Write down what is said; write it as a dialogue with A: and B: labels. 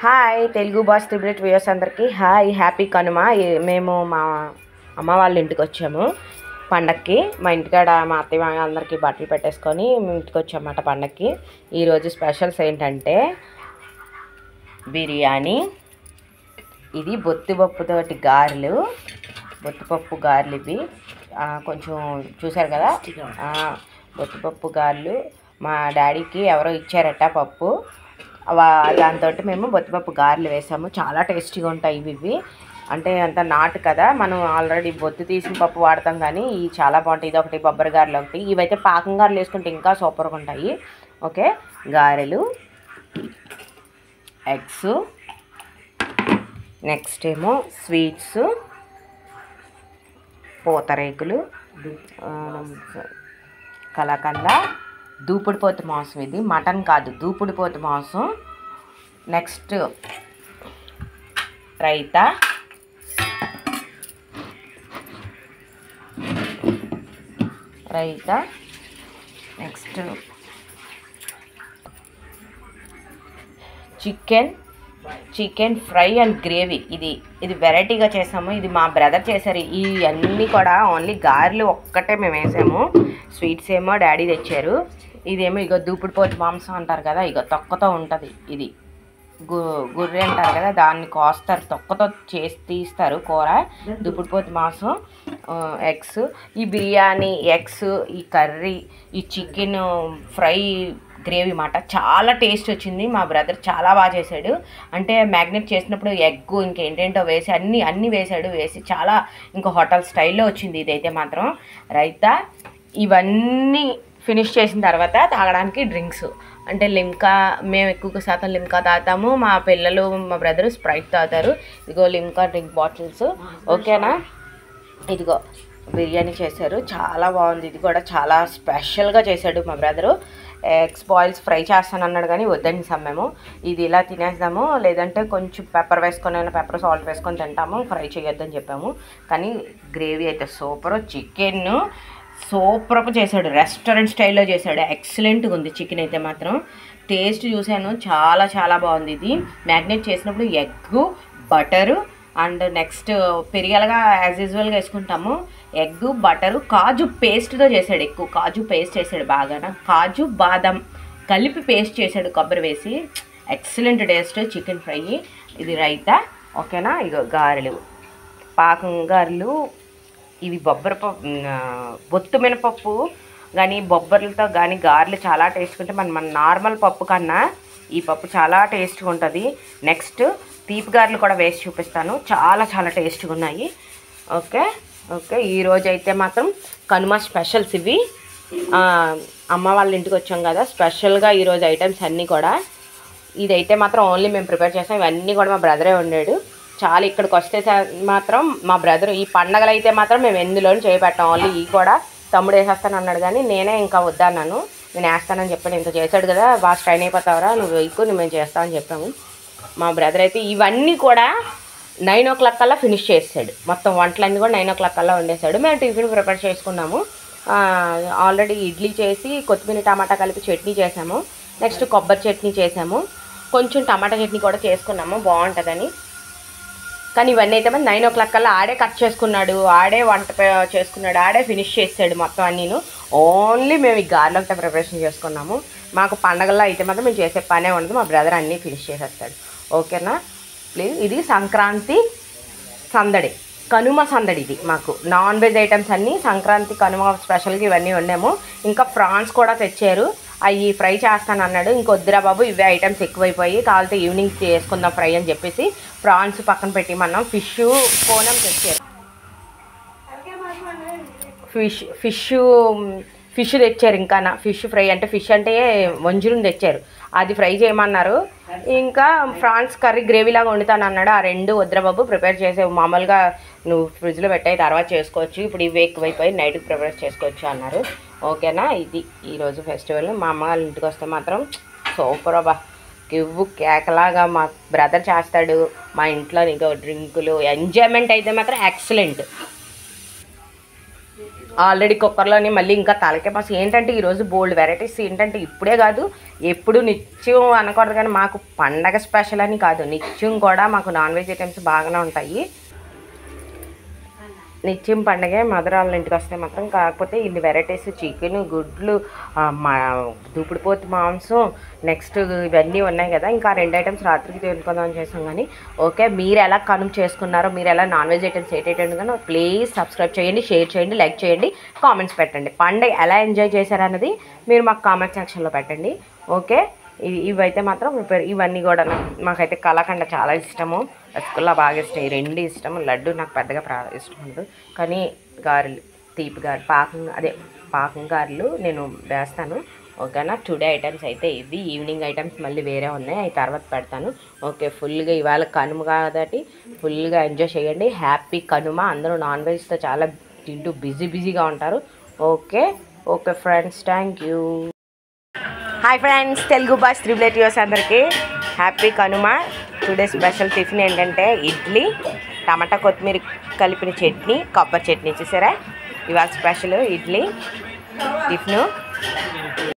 A: Hi Telugu boss త్రిబులెట్ viewers అందరికీ hi happy Kanuma. మేము మా అమ్మ వాళ్ళ ఇంటికి వచ్చాము పండక్కి. మా ఇంటికాడ మా అత్తయ్య అందరికీ బట్టలు పెట్టేసుకొని మేము ఇంటికి వచ్చామన్నమాట పండక్కి. ఈరోజు స్పెషల్స్ ఏంటంటే బిర్యానీ, ఇది బొత్తిపప్పుతోటి గారెలు, బొత్తిపప్పు గారెలు ఇవి కొంచెం చూసారు కదా. బొత్తిపప్పు గారెలు మా డాడీకి ఎవరో ఇచ్చారట పప్పు, దాంతో మేము బొత్తిపప్పు గారెలు వేసాము. చాలా టేస్టీగా ఉంటాయి ఇవి. అంటే అంత నాటు కదా, మనం ఆల్రెడీ బొత్తు తీసిన పప్పు వాడతాం, కానీ ఇవి చాలా బాగుంటాయి. ఇది ఒకటి బొబ్బరి గారెలు ఒకటి, ఇవైతే పాకం గారెలు వేసుకుంటే ఇంకా సూపర్గా ఉంటాయి. ఓకే, గారెలు, ఎగ్స్, నెక్స్ట్ ఏమో స్వీట్స్, పూతరేకులు, కలాకండ, దూపుడుపోతు మాంసం, ఇది మటన్ కాదు దూపుడుపోతు మాంసం. Next raita, next chicken fry and gravy. ఇది వెరైటీగా చేసాము. ఇది మా బ్రదర్ చేశారు. ఈ అన్నీ కూడా ఓన్లీ గారెలు ఒక్కటే మేము వేసాము. స్వీట్స్ ఏమో డాడీ తెచ్చారు. ఇదేమో ఇగో దూపుడుపోతు మాంసం అంటారు కదా, ఇగో తొక్కతో ఉంటుంది. ఇది గుర్రె అంటారు కదా, దాన్ని కోస్తారు, తొక్కతో చేసి తీస్తారు కూర. దూపుడుపోతు మాంసం, ఎగ్స్, ఈ బిర్యానీ, ఎగ్స్, ఈ కర్రీ, ఈ చికెన్ ఫ్రై గ్రేవీ మాట చాలా టేస్ట్ వచ్చింది. మా బ్రదర్ చాలా బాగా చేశాడు. అంటే మ్యాగ్నెట్ చేసినప్పుడు ఎగ్ ఇంకేంటేంటో వేసి అన్నీ వేసి చాలా ఇంకా హోటల్ స్టైల్లో వచ్చింది. ఇదైతే మాత్రం రైతా. ఇవన్నీ ఫినిష్ చేసిన తర్వాత తాగడానికి డ్రింక్స్ అంటే లిమ్కా. మేము ఎక్కువ శాతం లిమ్కా తాగుతాము. మా పిల్లలు మా బ్రదరు స్ప్రైట్ తాగుతారు. ఇదిగో లిమ్కా డ్రింక్ బాటిల్స్. ఓకేనా, ఇదిగో బిర్యానీ చేశారు, చాలా బాగుంది. ఇది కూడా చాలా స్పెషల్గా చేశాడు మా బ్రదరు. ఎగ్స్ బాయిల్స్ ఫ్రై చేస్తాను అన్నాడు, కానీ వద్దని మేము ఇది ఇలా తినేద్దాము, లేదంటే కొంచెం పెప్పర్ వేసుకొని పెప్పర్ సాల్ట్ వేసుకొని తింటాము, ఫ్రై చేయొద్దని చెప్పాము. కానీ గ్రేవీ అయితే సూపర్. చికెన్ సూపర్గా చేశాడు, రెస్టారెంట్ స్టైల్లో చేశాడు. ఎక్సలెంట్గా ఉంది చికెన్ అయితే మాత్రం. టేస్ట్ చూశాను, చాలా చాలా బాగుంది. ఇది మ్యాగ్నేట్ చేసినప్పుడు ఎగ్గు, బటరు అండ్ నెక్స్ట్ పెరిగలగా యాజ్ యూజువల్గా వేసుకుంటాము. ఎగ్, బటరు, కాజు పేస్ట్తో చేశాడు. ఎక్కువ కాజు పేస్ట్ చేశాడు, బాగా కాజు బాదం కలిపి పేస్ట్ చేశాడు కొబ్బరి వేసి. Excellent taste chicken fry. ఇది రైతా. ఓకేనా, ఇగో గారెలు, పాకం గారెలు, ఇవి బొత్తు మినపప్పు కానీ బొబ్బర్లతో కానీ గారెలు చాలా టేస్ట్గా ఉంటాయి. మన నార్మల్ పప్పు కన్నా ఈ పప్పు చాలా టేస్ట్గా ఉంటుంది. నెక్స్ట్ తీపి గారెలు కూడా వేసి చూపిస్తాను, చాలా చాలా టేస్ట్గా ఉన్నాయి. ఓకే, ఈరోజు అయితే మాత్రం కనుమ స్పెషల్స్ ఇవి. అమ్మ వాళ్ళ ఇంటికి వచ్చాం కదా, స్పెషల్గా ఈరోజు ఐటమ్స్ అన్నీ కూడా. ఇదైతే మాత్రం ఓన్లీ మేము ప్రిపేర్ చేసాం. ఇవన్నీ కూడా మా బ్రదరే వండాడు. చాలా ఇక్కడికి వస్తే మాత్రం మా బ్రదర్ ఈ పండగలు అయితే మాత్రం మేము ఎందులోనూ చేయబెట్టాం. ఓన్లీ ఈ కూడా తమ్ముడు వేసేస్తాను అన్నాడు, కానీ నేనే ఇంకా వద్దన్నాను. నేను వేస్తానని చెప్పాను. ఇంత చేశాడు కదా, బాగా స్ట్రైన్ అయిపోతావరా నువ్వు, ఎక్కువ మేము చేస్తామని చెప్పాము. మా బ్రదర్ అయితే ఇవన్నీ కూడా 9 o'clock కల్లా ఫినిష్ చేసాడు. మొత్తం వంటలన్నీ కూడా 9 o'clock కల్లా వండేశాడు. మేము టిఫిన్ ప్రిపేర్ చేసుకున్నాము. ఆల్రెడీ ఇడ్లీ చేసి కొత్తిమీర టమాటా కలిపి చట్నీ చేసాము. నెక్స్ట్ కొబ్బరి చట్నీ చేసాము. కొంచెం టమాటా చట్నీ కూడా చేసుకున్నాము, బాగుంటుందని. కానీ ఇవన్నీ అయితే 9 o'clock కల్లా ఆడే కట్ చేసుకున్నాడు, ఆడే వంట చేసుకున్నాడు, ఆడే ఫినిష్ చేసాడు మొత్తం అన్నీను. ఓన్లీ మేము ఈ గారెలు ఒకటే ప్రిపరేషన్ చేసుకున్నాము. మాకు పండగల్లో అయితే మాత్రం మేము చేసే పనే ఉండదు, మా బ్రదర్ అన్నీ ఫినిష్ చేసేస్తాడు. ఓకేనా, ప్లీజ్. ఇది సంక్రాంతి సందడి, కనుమ సందడి. ఇది మాకు నాన్ వెజ్ ఐటమ్స్ అన్నీ సంక్రాంతి కనుమ స్పెషల్గా ఇవన్నీ వండాము. ఇంకా ప్రాన్స్ కూడా తెచ్చారు, అవి ఫ్రై చేస్తాను అన్నాడు. ఇంకొద్దురా బాబు, ఇవే ఐటమ్స్ ఎక్కువైపోయి, కావాలంటే ఈవినింగ్ చేసుకుందాం ఫ్రై అని చెప్పేసి ప్రాన్స్ పక్కన పెట్టిమన్నాం. కోనం తెచ్చారు, ఫిష్ తెచ్చారు. ఇంకా ఫిష్ ఫ్రై అంటే ఫిష్ అంటే వంజురుని తెచ్చారు, అది ఫ్రై చేయమన్నారు. ఇంకా ఫ్రాన్స్ కర్రీ గ్రేవీలాగా వండుతాను అన్నాడు. ఆ రెండు వద్దురా బాబు, ప్రిపేర్ చేసే మామూలుగా నువ్వు ఫ్రిడ్జ్లో పెట్టాయి తర్వాత చేసుకోవచ్చు, ఇప్పుడు ఇవి ఎక్కువైపోయి నైట్కి ప్రిపేర్ చేసుకోవచ్చు అన్నారు. ఓకేనా, ఇది ఈరోజు ఫెస్టివల్. మా అమ్మ వాళ్ళ ఇంటికి వస్తే మాత్రం సూపర్ అబ్బా, కివ్వు కేకలాగా మా బ్రదర్ చేస్తాడు. మా ఇంట్లో ఇంకా డ్రింకులు ఎంజాయ్మెంట్ అయితే మాత్రం ఎక్సలెంట్. ఆల్రెడీ కుక్కర్లోని మళ్ళీ ఇంకా తలకే పాసు. ఏంటంటే ఈరోజు బోల్డ్ వెరైటీస్. ఏంటంటే ఇప్పుడే కాదు, ఎప్పుడు నిత్యం అనకూడదు కానీ మాకు పండగ స్పెషల్ అని కాదు, నిత్యం కూడా మాకు నాన్ వెజ్ ఐటమ్స్ బాగానే ఉంటాయి. నిత్యం పండగే మదర్ వాళ్ళ ఇంటికి వస్తే మాత్రం. కాకపోతే ఇన్ని వెరైటీస్, చికెన్, గుడ్లు, దూపిడిపోతు మాంసం, నెక్స్ట్ ఇవన్నీ ఉన్నాయి కదా. ఇంకా 2 ఐటమ్స్ రాత్రికి తినుకుందామని చేసాం. కానీ ఓకే, మీరు ఎలా కనుమ చేసుకున్నారో, మీరు ఎలా నాన్ వెజ్ ఐటమ్స్ ఏంటంటే కానీ ప్లీజ్ సబ్స్క్రైబ్ చేయండి, షేర్ చేయండి, లైక్ చేయండి, కామెంట్స్ పెట్టండి. పండగ ఎలా ఎంజాయ్ చేశారన్నది మీరు మాకు కామెంట్ సెక్షన్లో పెట్టండి. ఓకే, ఇవైతే మాత్రం ఇవన్నీ కూడా మాకైతే కలాకండ చాలా ఇష్టము, రసగుల్లా బాగా ఇష్టం. ఈ 2 ఇష్టం. లడ్డు నాకు పెద్దగా ఇష్టం ఉండదు, కానీ గారెలు, తీపి గారెలు, పాకం గారెలు నేను వేస్తాను. ఓకేనా. టుడే ఐటమ్స్ అయితే ఇవి. ఈవినింగ్ ఐటమ్స్ మళ్ళీ వేరే ఉన్నాయి, అవి తర్వాత పెడతాను. ఓకే, ఫుల్గా ఇవాళ కనుమ కాబట్టి ఫుల్గా ఎంజాయ్ చేయండి. హ్యాపీ కనుమ. అందరూ నాన్ వెజ్తో చాలా తింటూ బిజీగా ఉంటారు. Okay okay friends, thank you. Hi friends, Telugu boss relatives అందరికీ happy Kanuma. Today special tiffin ఏంటంటే ఇడ్లీ, టమాటా కొత్తిమీర కలిపిన చట్నీ, కొబ్బరి చట్నీ. చూసారా, ఇవాళ స్పెషల్ ఇడ్లీ టిఫిన్.